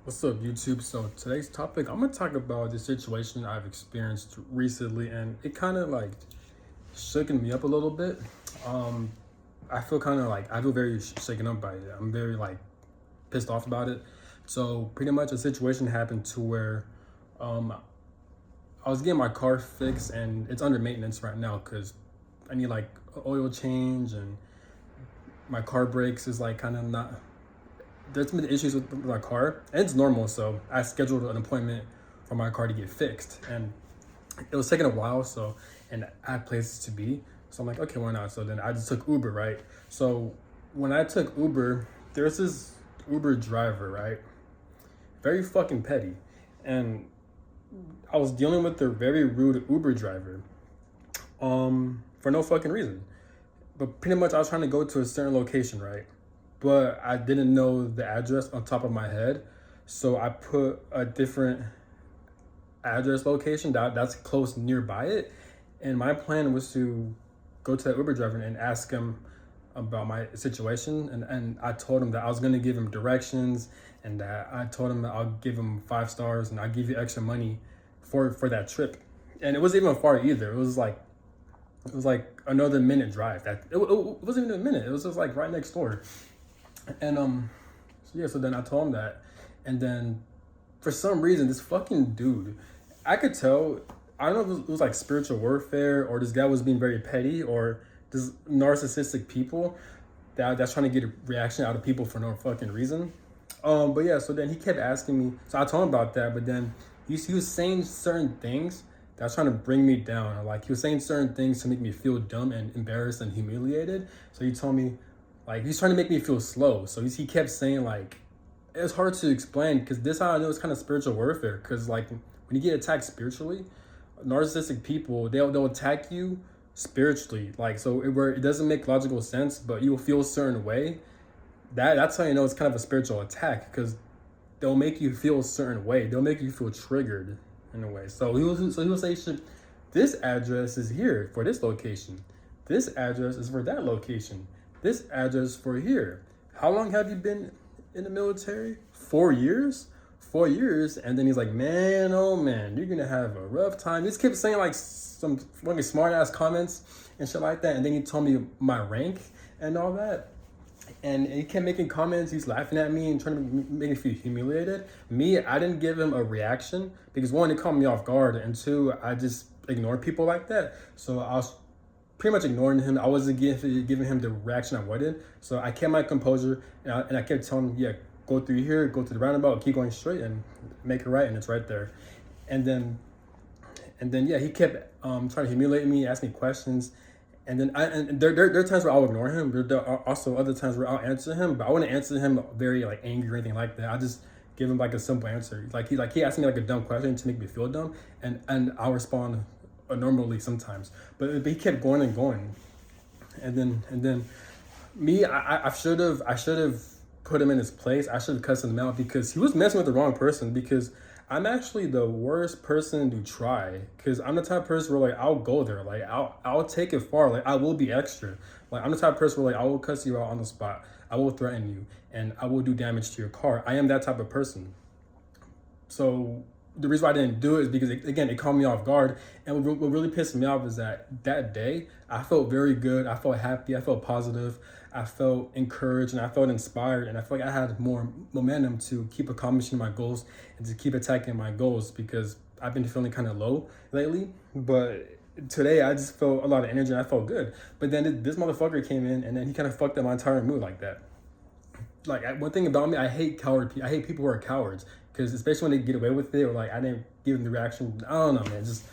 What's up, YouTube? So today's topic, I'm gonna talk about the situation I've experienced recently, and it kind of like shaken me up a little bit. Um, I feel kind of like I feel very shaken up by it. I'm very like pissed off about it. So pretty much a situation happened to where um, I was getting my car fixed, and it's under maintenance right now because I need like oil change, and my car brakes is like kind of not. There's been issues with my car, and it's normal. So I scheduled an appointment for my car to get fixed, and it was taking a while. So, and I had places to be. So I'm like, okay, why not? So then I just took Uber, right? So when I took Uber, there's this Uber driver, right? Very fucking petty, and I was dealing with a very rude Uber driver, for no fucking reason. But pretty much, I was trying to go to a certain location, right? But I didn't know the address on top of my head, so I put a different address location that's close nearby it. And my plan was to go to that Uber driver and ask him about my situation. And I told him that I was gonna give him directions, and that I told him that I'll give him 5 stars and I'll give you extra money for that trip. And it wasn't even far either. It was like another minute drive. It wasn't even a minute. It was just like right next door. And so yeah, so then I told him that, and then for some reason, this fucking dude, I could tell. I don't know if it was like spiritual warfare, or this guy was being very petty, or this narcissistic people that's trying to get a reaction out of people for no fucking reason. But yeah, so then he kept asking me. So I told him about that, but then he was saying certain things that was trying to bring me down. Or like he was saying certain things to make me feel dumb and embarrassed and humiliated. So he told me, like he's trying to make me feel slow. So he kept saying like it's hard to explain because this how I know it's kind of spiritual warfare. Because like when you get attacked spiritually, narcissistic people they'll attack you spiritually. Like so where it doesn't make logical sense, but you'll feel a certain way. That's how you know it's kind of a spiritual attack because they'll make you feel a certain way. They'll make you feel triggered in a way. So he will say shit. This address is here for this location. This address is for that location. This address for here. How long have you been in the military? 4 years. 4 years, and then he's like, man, oh man, you're gonna have a rough time. He just kept saying like some fucking smart ass comments and shit like that. And then he told me my rank and all that, and he kept making comments. He's laughing at me and trying to make me feel humiliated. Me, I didn't give him a reaction because one, it caught me off guard, and two, I just ignore people like that. So I was pretty much ignoring him. I wasn't giving him the reaction I wanted. So I kept my composure, and I kept telling him, yeah, go through here, go to the roundabout, keep going straight, and make it right, and it's right there. And then, yeah, he kept trying to humiliate me, ask me questions, and then there are times where I'll ignore him. There are also other times where I'll answer him, but I wouldn't answer him very like angry or anything like that. I just give him like a simple answer. He asked me like a dumb question to make me feel dumb, and I'll respond normally sometimes. But he kept going and going, and then me, I should have put him in his place. I should have cussed him out because he was messing with the wrong person. Because I'm actually the worst person to try. Because I'm the type of person where like I'll go there, like I'll take it far, like I will be extra. Like I'm the type of person where like I will cuss you out on the spot. I will threaten you, and I will do damage to your car. I am that type of person. So the reason why I didn't do it is because again it caught me off guard. And what really pissed me off is that day I felt very good. I felt happy. I felt positive. I felt encouraged and I felt inspired. And I felt like I had more momentum to keep accomplishing my goals and to keep attacking my goals because I've been feeling kind of low lately. But today I just felt a lot of energy and I felt good. But then this motherfucker came in and then he kind of fucked up my entire mood like that. Like one thing about me, I hate I hate people who are cowards because especially when they get away with it or like I didn't give them the reaction. I don't know, man. Just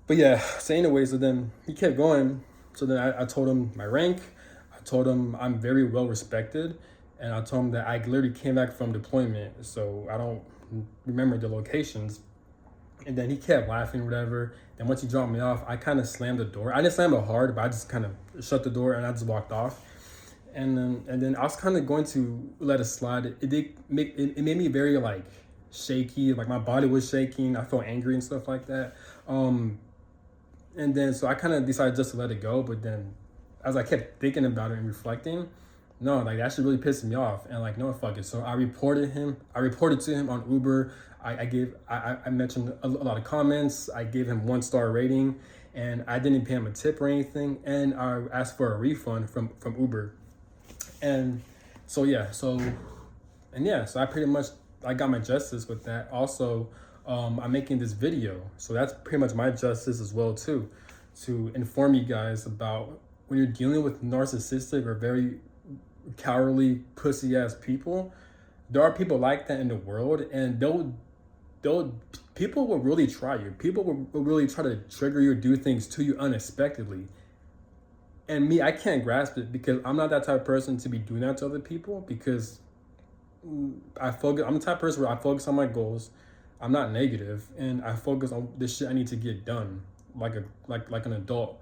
but yeah. So anyway, so then he kept going. So then I told him my rank. I told him I'm very well respected, and I told him that I literally came back from deployment, so I don't remember the locations. And then he kept laughing, whatever. Then once he dropped me off, I kind of slammed the door. I didn't slam it hard, but I just kind of shut the door and I just walked off. And then I was kind of going to let it slide. It made me very like shaky. Like my body was shaking. I felt angry and stuff like that. And then so I kind of decided just to let it go. But then as I kept thinking about it and reflecting, No, like that shit really pissed me off, and like no fuck it. So I reported him. I reported to him on Uber. I mentioned a lot of comments. I gave him 1-star rating, and I didn't pay him a tip or anything. And I asked for a refund from Uber. And so yeah, so I pretty much I got my justice with that. Also, I'm making this video, so that's pretty much my justice as well too, to inform you guys about when you're dealing with narcissistic or very cowardly pussy ass people. There are people like that in the world, and they'll people will really try you. People will really try to trigger you or do things to you unexpectedly. And me, I can't grasp it because I'm not that type of person to be doing that to other people, because I'm the type of person where I focus on my goals. I'm not negative, and I focus on the shit I need to get done, like an adult.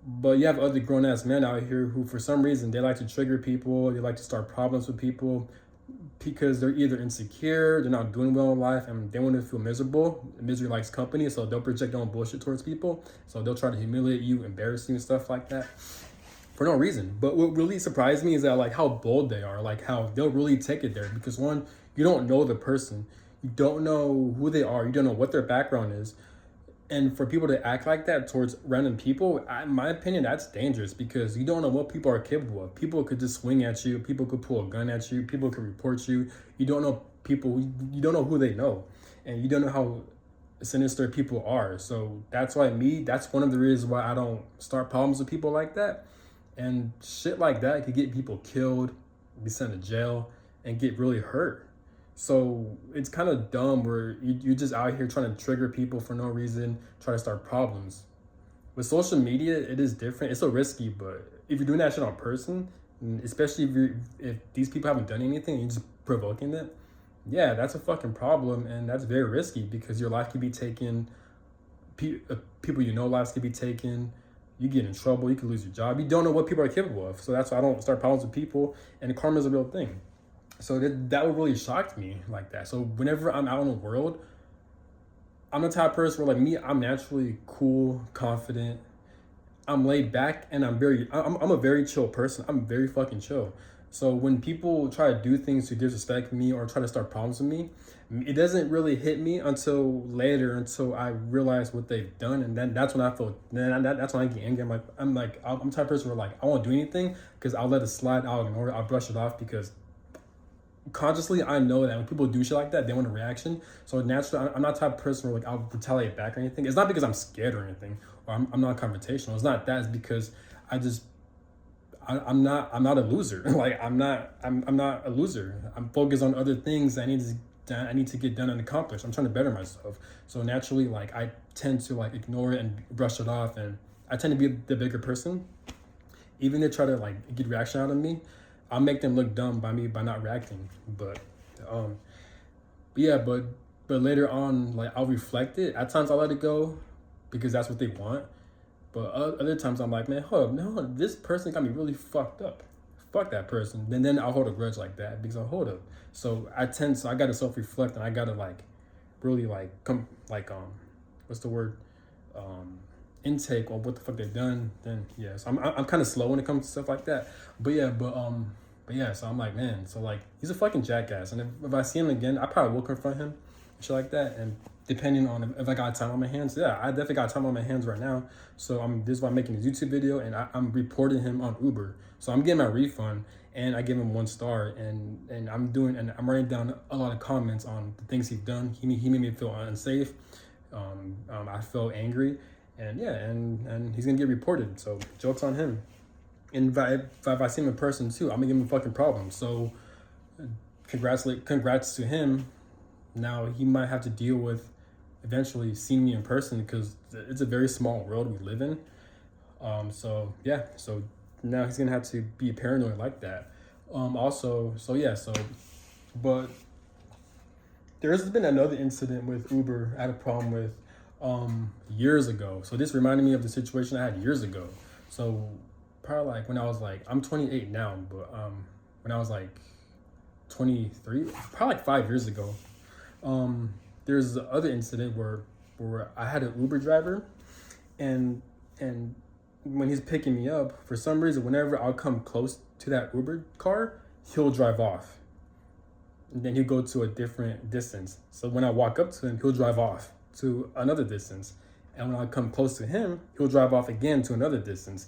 But you have other grown ass men out here who, for some reason, they like to trigger people. They like to start problems with people because they're either insecure, they're not doing well in life, and they want to feel miserable. Misery likes company, so they'll project their own bullshit towards people. So they'll try to humiliate you, embarrass you, and stuff like that for no reason. But what really surprised me is that like how bold they are, like how they'll really take it there. Because one, you don't know the person, you don't know who they are, you don't know what their background is. And for people to act like that towards random people, in my opinion, that's dangerous, because you don't know what people are capable of. People could just swing at you. People could pull a gun at you. People could report you. You don't know people. You don't know who they know. And you don't know how sinister people are. So that's why that's one of the reasons why I don't start problems with people like that. And shit like that could get people killed, be sent to jail, and get really hurt. So it's kind of dumb where you're just out here trying to trigger people for no reason, try to start problems. With social media, it is different. It's so risky, but if you're doing that shit on person, especially if these people haven't done anything, you're just provoking it, yeah, that's a fucking problem, and that's very risky because your life could be taken, people you know lives could be taken, you get in trouble, you could lose your job. You don't know what people are capable of. So that's why I don't start problems with people, and karma is a real thing. So that would really shock me like that. So whenever I'm out in the world, I'm the type of person where, like me, I'm naturally cool, confident. I'm laid back, and I'm a very chill person. I'm very fucking chill. So when people try to do things to disrespect me or try to start problems with me, it doesn't really hit me until later, until I realize what they've done, and then that's when I feel. That's when I get angry. I'm the type of person where like I won't do anything because I'll let it slide. I'll ignore it. I'll brush it off because consciously I know that when people do shit like that, they want a reaction. So naturally, I'm not the type of person where like I'll retaliate back or anything. It's not because I'm scared or anything, or I'm not confrontational. It's not that. It's because I'm not a loser. Like I'm not a loser. I'm focused on other things I need to get done and accomplish. I'm trying to better myself. So naturally, like I tend to like ignore it and brush it off, and I tend to be the bigger person. Even if they try to like get reaction out of me, I'll make them look dumb by not reacting. But but later on, like I'll reflect it. At times I let it go because that's what they want. But other times I'm like, man, hold up, no, this person got me really fucked up. Fuck that person. And then I'll hold a grudge like that because I'll hold up. So I gotta self-reflect, and I gotta like really like what's the word? Intake on what the fuck they've done. Then yeah, so I'm kind of slow when it comes to stuff like that. But yeah, so I'm like, man, so like he's a fucking jackass, and if I see him again, I probably will confront him, shit like that. And depending on if I got time on my hands, yeah, I definitely got time on my hands right now. So this is why I'm making this YouTube video, and I'm reporting him on Uber. So I'm getting my refund, and I give him 1 star, and I'm writing down a lot of comments on the things he's done. He made me feel unsafe. I felt angry, and yeah, and he's gonna get reported. So joke's on him. And if I see him in person too, I'm gonna give him a fucking problem. So congrats to him. Now he might have to deal with eventually seeing me in person, because it's a very small world we live in. So yeah, so now he's gonna have to be paranoid like that. But there's been another incident with Uber I had a problem with years ago. So this reminded me of the situation I had years ago. So probably like when I was like, I'm 28 now, but when I was like 23, probably like 5 years ago, there's the other incident where I had an Uber driver, and when he's picking me up, for some reason, whenever I'll come close to that Uber car, he'll drive off. And then he'll go to a different distance. So when I walk up to him, he'll drive off to another distance. And when I come close to him, he'll drive off again to another distance.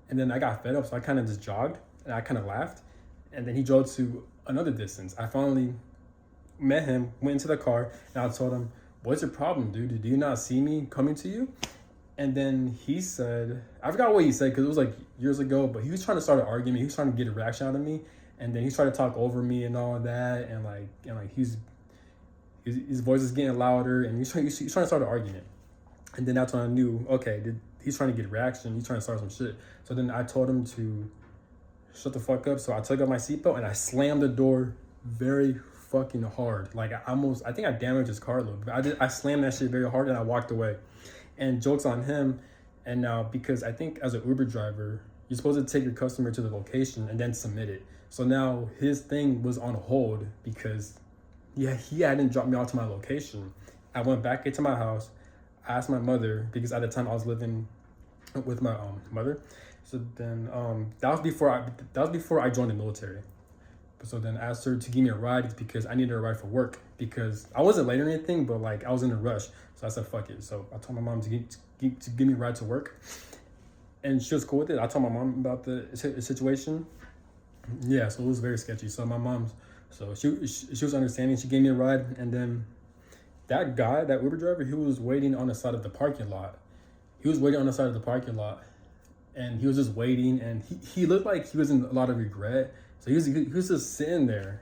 And then I got fed up, so I kind of just jogged and I kind of laughed. And then he drove to another distance. I finally met him, went into the car, and I told him, "What's your problem, dude? Do you not see me coming to you?" And then he said, I forgot what he said because it was like years ago, but he was trying to start an argument. He was trying to get a reaction out of me. And then he tried to talk over me and all that. And his voice is getting louder and he's trying to start an argument. And then that's when I knew, okay, he's trying to get a reaction. He's trying to start some shit. So then I told him to shut the fuck up. So I took out my seatbelt and I slammed the door very fucking hard. Like I think I damaged his car a little bit. I slammed that shit very hard and I walked away. And joke's on him. And now, because I think as an Uber driver, you're supposed to take your customer to the location and then submit it. So now his thing was on hold because he hadn't dropped me off to my location. I went back into my house. I asked my mother, because at the time I was living with my mother. So then that was before I joined the military. So then I asked her to give me a ride because I needed a ride for work because I wasn't late or anything, but like I was in a rush. So I said, fuck it. So I told my mom to give me a ride to work. And she was cool with it. I told my mom about the situation. Yeah, so it was very sketchy. So my mom, she was understanding. She gave me a ride. And then that guy, that Uber driver, he was waiting on the side of the parking lot. And he was just waiting. And he looked like he was in a lot of regret. So he was just sitting there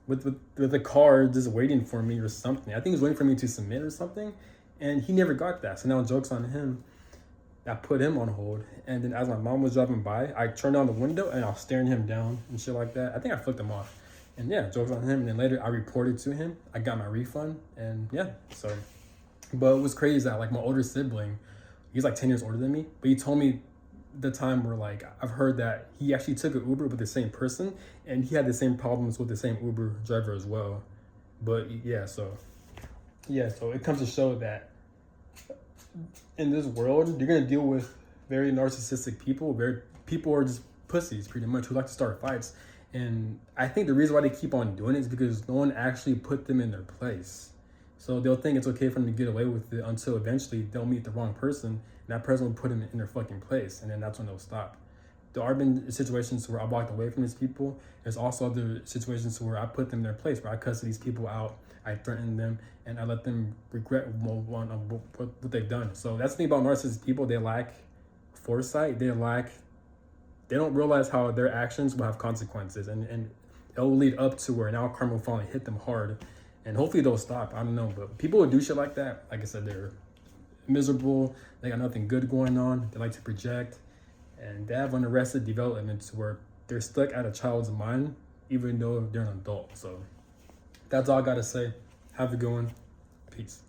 with the car just waiting for me or something. I think he was waiting for me to submit or something. And he never got that. So now joke's on him. I put him on hold. And then as my mom was driving by, I turned on the window and I was staring him down and shit like that. I think I flicked him off. And yeah, joke's on him. And then later I reported to him. I got my refund. And yeah, so. But it was crazy that like my older sibling, he's like 10 years older than me. But he told me the time where like I've heard that he actually took an Uber with the same person and he had the same problems with the same Uber driver as well. But so it comes to show that in this world you're gonna deal with very narcissistic people. People are just pussies pretty much who like to start fights. And I think the reason why they keep on doing it is because no one actually put them in their place. So they'll think it's okay for them to get away with it until eventually they'll meet the wrong person and that person will put them in their fucking place. And then that's when they'll stop. There have been situations where I walked away from these people. There's also other situations where I put them in their place, where I cuss these people out, I threaten them, and I let them regret what they've done. So that's the thing about narcissistic people. They lack foresight. They don't realize how their actions will have consequences. And it'll lead up to where now karma will finally hit them hard. And hopefully they'll stop. I don't know. But people who do shit like that, like I said, they're miserable. They got nothing good going on. They like to project. And they have unarrested developments where they're stuck at a child's mind, even though they're an adult. So that's all I got to say. Have a good one. Peace.